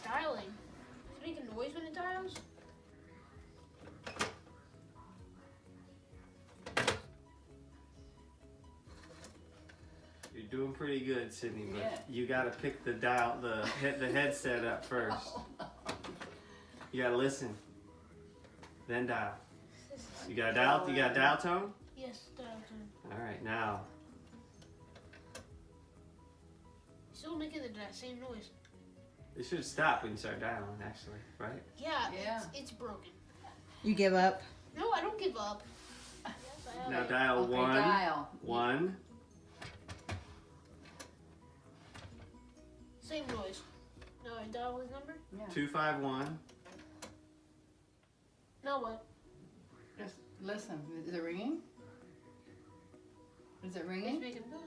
dialing. Does it make a noise when it dials? You're doing pretty good, Sydney, but Yeah. you gotta pick the the headset up first. You gotta listen, then dial. You got a dial tone? Yes, dial tone. All right, now. Still making the same noise. It should stop when you start dialing, actually, right? Yeah, Yeah. It's broken. You give up? No, I don't give up. Yes, I have Now it. dial Okay, one. dial. One. Same noise. No, I dial his number. Yeah. 251. Now what? Just listen. Is it ringing? Is it It's ringing? making buzz.